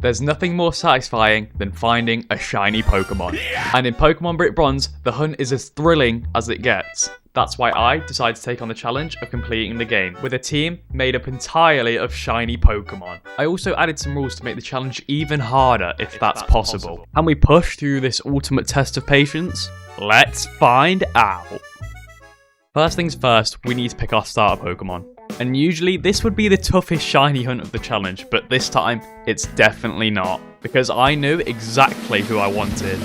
There's nothing more satisfying than finding a shiny Pokemon. And in Pokemon Brick Bronze, the hunt is as thrilling as it gets. That's why I decided to take on the challenge of completing the game with a team made up entirely of shiny Pokemon. I also added some rules to make the challenge even harder if that's possible. Can we push through this ultimate test of patience? Let's find out. First things first, we need to pick our starter Pokemon. And usually this would be the toughest shiny hunt of the challenge, but this time it's definitely not, because I knew exactly who I wanted.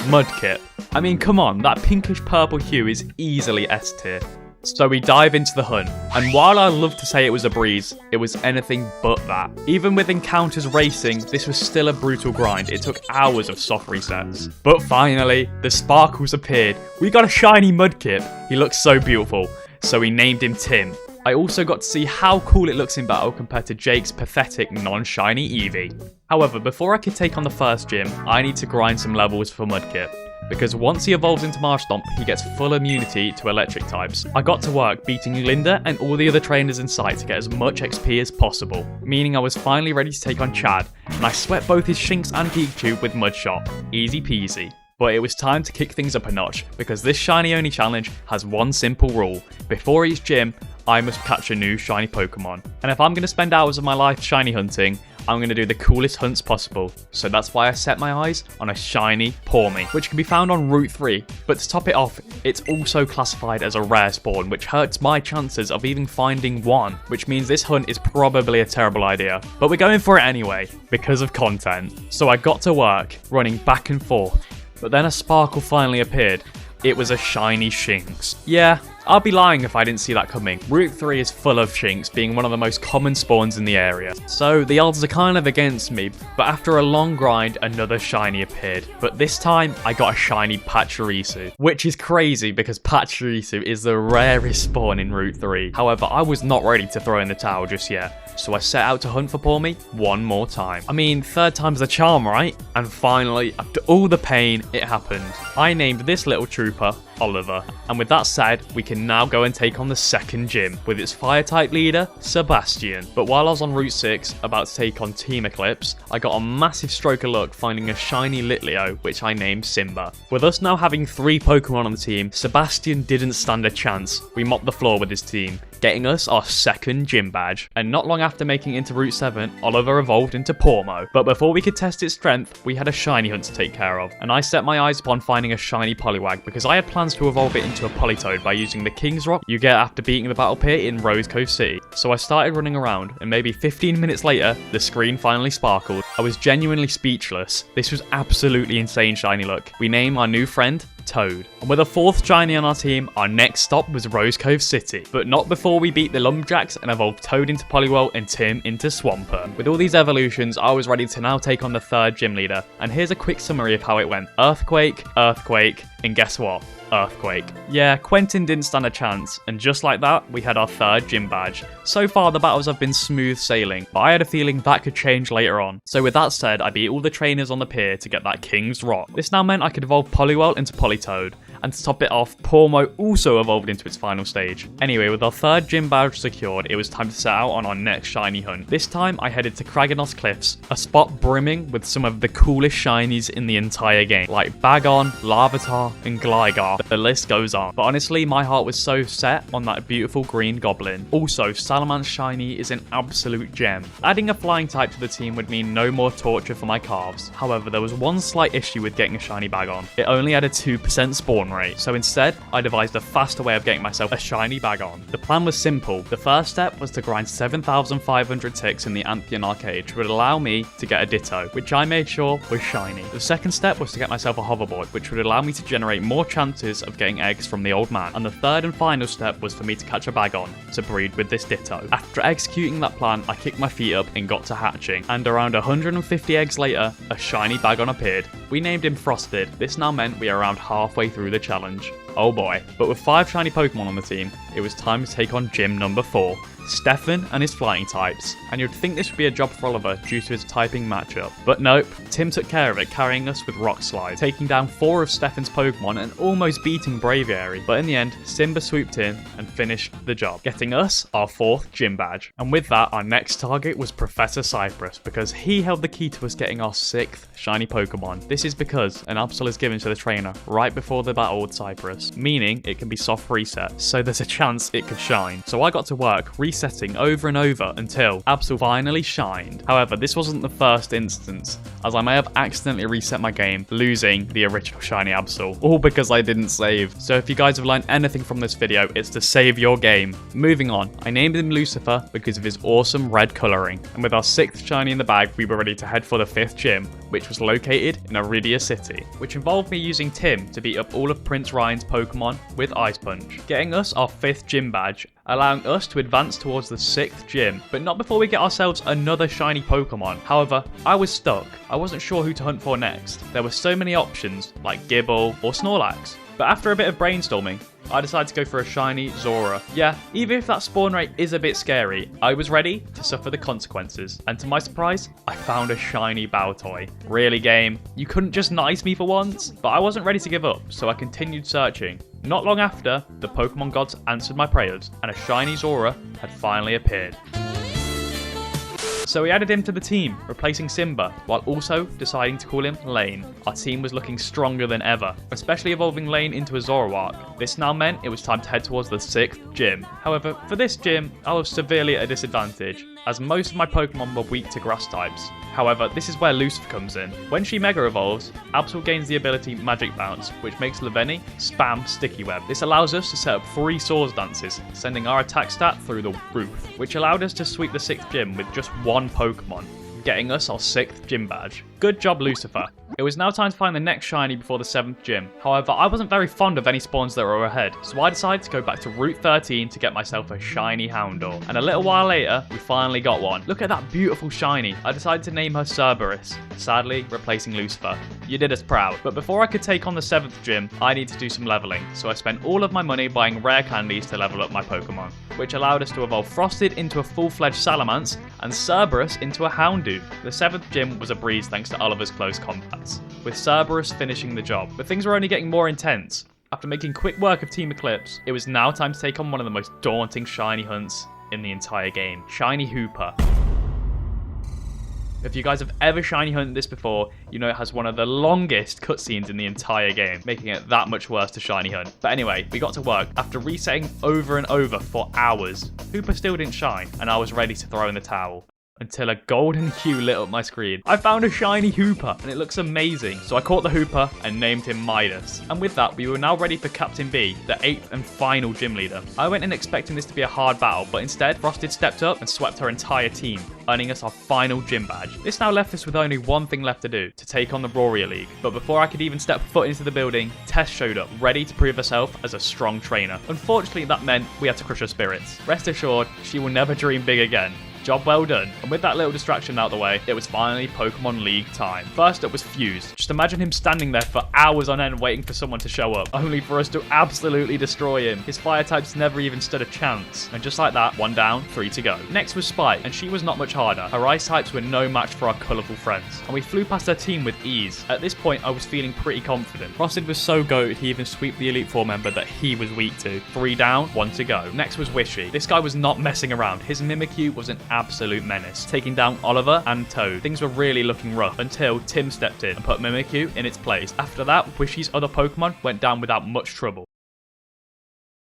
Mudkip. I mean, come on, that pinkish purple hue is easily S tier. So we dive into the hunt, and while I love to say it was a breeze, it was anything but that. Even with encounters racing, this was still a brutal grind. It took hours of soft resets. But finally, the sparkles appeared. We got a shiny Mudkip. He looks so beautiful, so we named him Tim. I also got to see how cool it looks in battle compared to Jake's pathetic non-shiny Eevee. However, before I could take on the first gym, I need to grind some levels for Mudkip, because once he evolves into Marshtomp, he gets full immunity to electric types. I got to work beating Linda and all the other trainers in sight to get as much XP as possible, meaning I was finally ready to take on Chad, and I swept both his Shinx and Pikachu with Mudshot. Easy peasy. But it was time to kick things up a notch, because this shiny only challenge has one simple rule. Before each gym, I must catch a new shiny Pokemon. And if I'm going to spend hours of my life shiny hunting, I'm going to do the coolest hunts possible. So that's why I set my eyes on a shiny Pawmi, which can be found on Route 3. But to top it off, it's also classified as a rare spawn, which hurts my chances of even finding one, which means this hunt is probably a terrible idea. But we're going for it anyway, because of content. So I got to work, running back and forth. But then a sparkle finally appeared. It was a shiny Shinx. Yeah, I'll be lying if I didn't see that coming. Route 3 is full of Shinx, being one of the most common spawns in the area. So the odds are kind of against me, but after a long grind, another shiny appeared. But this time, I got a shiny Pachirisu, which is crazy because Pachirisu is the rarest spawn in Route 3. However, I was not ready to throw in the towel just yet. So I set out to hunt for Pawmi one more time. I mean, third time's the charm, right? And finally, after all the pain, it happened. I named this little trooper Oliver. And with that said, we can now go and take on the second gym with its fire-type leader, Sebastian. But while I was on Route 6, about to take on Team Eclipse, I got a massive stroke of luck finding a shiny Litleo, which I named Simba. With us now having 3 Pokemon on the team, Sebastian didn't stand a chance. We mopped the floor with his team, getting us our second gym badge. And not long after making it into Route 7, Oliver evolved into Pawmo. But before we could test its strength, we had a shiny hunt to take care of. And I set my eyes upon finding a shiny Poliwag because I had plans to evolve it into a Politoed by using the King's Rock you get after beating the battle pit in Rose Cove City. So I started running around, and maybe 15 minutes later, the screen finally sparkled. I was genuinely speechless. This was absolutely insane shiny luck. We named our new friend Toad. And with a 4th shiny on our team, our next stop was Rose Cove City. But not before we beat the Lumberjacks and evolved Toad into Poliwhirl and Tim into Swampert. With all these evolutions, I was ready to now take on the 3rd gym leader. And here's a quick summary of how it went. Earthquake, Earthquake, and guess what? Earthquake. Yeah, Quentin didn't stand a chance, and just like that, we had our 3rd gym badge. So far, the battles have been smooth sailing, but I had a feeling that could change later on. So with that said, I beat all the trainers on the pier to get that King's Rock. This now meant I could evolve Poliwhirl into Politoed, and to top it off, Pawmo also evolved into its final stage. Anyway, with our 3rd gym badge secured, it was time to set out on our next shiny hunt. This time, I headed to Kraganos Cliffs, a spot brimming with some of the coolest shinies in the entire game, like Bagon, Larvitar, and Gligar. The list goes on. But honestly, my heart was so set on that beautiful green goblin. Also, Salamence shiny is an absolute gem. Adding a flying type to the team would mean no more torture for my calves. However, there was one slight issue with getting a shiny Bagon. It only had a 2% spawn rate. So instead, I devised a faster way of getting myself a shiny Bagon. The plan was simple. The first step was to grind 7,500 ticks in the Amphion Arcade, which would allow me to get a Ditto, which I made sure was shiny. The second step was to get myself a hoverboard, which would allow me to generate more chances of getting eggs from the old man. And the third and final step was for me to catch a Bagon to breed with this Ditto. After executing that plan, I kicked my feet up and got to hatching. And around 150 eggs later, a shiny Bagon appeared. We named him Frosted. This now meant we are around halfway through the challenge. Oh boy. But with 5 shiny Pokemon on the team, it was time to take on gym number 4. Stefan and his flying types, and you'd think this would be a job for Oliver due to his typing matchup. But nope, Tim took care of it, carrying us with Rock Slide, taking down 4 of Stefan's Pokemon and almost beating Braviary. But in the end, Simba swooped in and finished the job, getting us our 4th gym badge. And with that, our next target was Professor Cypress, because he held the key to us getting our 6th shiny Pokemon. This is because an Absol is given to the trainer right before the battle with Cypress, meaning it can be soft reset, so there's a chance it could shine. So I got to work resetting over and over until Absol finally shined. However, this wasn't the first instance, as I may have accidentally reset my game, losing the original shiny Absol, all because I didn't save. So if you guys have learned anything from this video, it's to save your game. Moving on, I named him Lucifer because of his awesome red colouring, and with our 6th shiny in the bag, we were ready to head for the 5th gym, which was located in Roria City, which involved me using Tim to beat up all of Prince Ryan's Pokemon with Ice Punch, getting us our 5th gym badge, allowing us to advance towards the 6th gym, but not before we get ourselves another shiny Pokemon. However, I was stuck. I wasn't sure who to hunt for next. There were so many options, like Gibble or Snorlax. But after a bit of brainstorming, I decided to go for a shiny Zora. Yeah, even if that spawn rate is a bit scary, I was ready to suffer the consequences. And to my surprise, I found a shiny Baltoy. Really, game? You couldn't just nice me for once? But I wasn't ready to give up, so I continued searching. Not long after, the Pokemon gods answered my prayers, and a shiny Zora had finally appeared. So we added him to the team, replacing Simba, while also deciding to call him Lane. Our team was looking stronger than ever, especially evolving Lane into a Zoroark. This now meant it was time to head towards the 6th gym. However, for this gym, I was severely at a disadvantage, as most of my Pokemon were weak to grass types. However, this is where Lucifer comes in. When she Mega Evolves, Absol gains the ability Magic Bounce, which makes Lavenny spam Sticky Web. This allows us to set up 3 Swords Dances, sending our attack stat through the roof, which allowed us to sweep the 6th gym with just 1 Pokemon, getting us our 6th gym badge. Good job, Lucifer. It was now time to find the next shiny before the 7th gym. However, I wasn't very fond of any spawns that were ahead, so I decided to go back to Route 13 to get myself a shiny Houndour. And a little while later, we finally got one. Look at that beautiful shiny. I decided to name her Cerberus, sadly replacing Lucifer. You did us proud. But before I could take on the 7th gym, I need to do some leveling, so I spent all of my money buying rare candies to level up my Pokemon, which allowed us to evolve Frosted into a full-fledged Salamence and Cerberus into a Houndour. The 7th gym was a breeze thanks to Oliver's close combats, with Cerberus finishing the job. But things were only getting more intense. After making quick work of Team Eclipse, it was now time to take on one of the most daunting shiny hunts in the entire game, Shiny Hoopa. If you guys have ever shiny hunted this before, you know it has one of the longest cutscenes in the entire game, making it that much worse to shiny hunt. But anyway, we got to work. After resetting over and over for hours, Hoopa still didn't shine, and I was ready to throw in the towel. Until a golden hue lit up my screen. I found a shiny Hoopa, and it looks amazing. So I caught the Hoopa and named him Midas. And with that, we were now ready for Captain B, the 8th and final gym leader. I went in expecting this to be a hard battle, but instead, Frosted stepped up and swept her entire team, earning us our final gym badge. This now left us with only one thing left to do, to take on the Roria League. But before I could even step foot into the building, Tess showed up, ready to prove herself as a strong trainer. Unfortunately, that meant we had to crush her spirits. Rest assured, she will never dream big again. Job well done. And with that little distraction out the way, it was finally Pokemon League time. First up was Fuse. Just imagine him standing there for hours on end waiting for someone to show up, only for us to absolutely destroy him. His fire types never even stood a chance. And just like that, 1 down, 3 to go. Next was Spike, and she was not much harder. Her ice types were no match for our colourful friends, and we flew past her team with ease. At this point, I was feeling pretty confident. Frosted was so goated he even sweeped the Elite Four member that he was weak to. 3 down, 1 to go. Next was Wishy. This guy was not messing around. His Mimikyu was an absolute menace, taking down Oliver and Toad. Things were really looking rough until Tim stepped in and put Mimikyu in its place. After that, Wishy's other Pokemon went down without much trouble.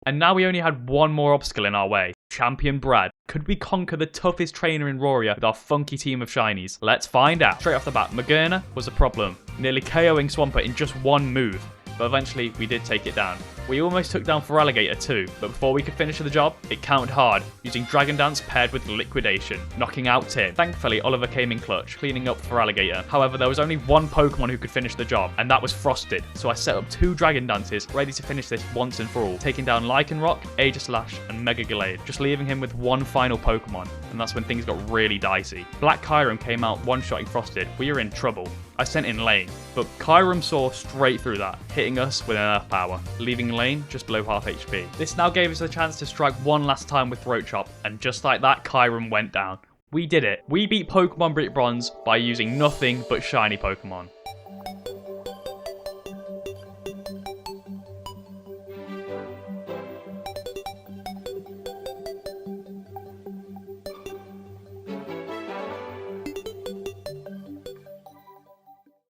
And now we only had one more obstacle in our way. Champion Brad. Could we conquer the toughest trainer in Roria with our funky team of shinies? Let's find out. Straight off the bat, Magerna was a problem, nearly KOing Swampert in just one move. But eventually, we did take it down. We almost took down Feraligatr too, but before we could finish the job, it counted hard, using Dragon Dance paired with Liquidation, knocking out Tim. Thankfully, Oliver came in clutch, cleaning up Feraligatr. However, there was only one Pokemon who could finish the job, and that was Frosted. So I set up 2 Dragon Dances, ready to finish this once and for all, taking down Lycanroc, Aegislash, and Mega Gallade, just leaving him with one final Pokemon, and that's when things got really dicey. Black Kyurem came out one-shotting Frosted. We were in trouble. I sent in Lane, but Kyurem saw straight through that, hitting hitting us with enough power, leaving Lane just below half HP. This now gave us a chance to strike one last time with Throat Chop, and just like that, Kyurem went down. We did it. We beat Pokemon Brick Bronze by using nothing but shiny Pokemon.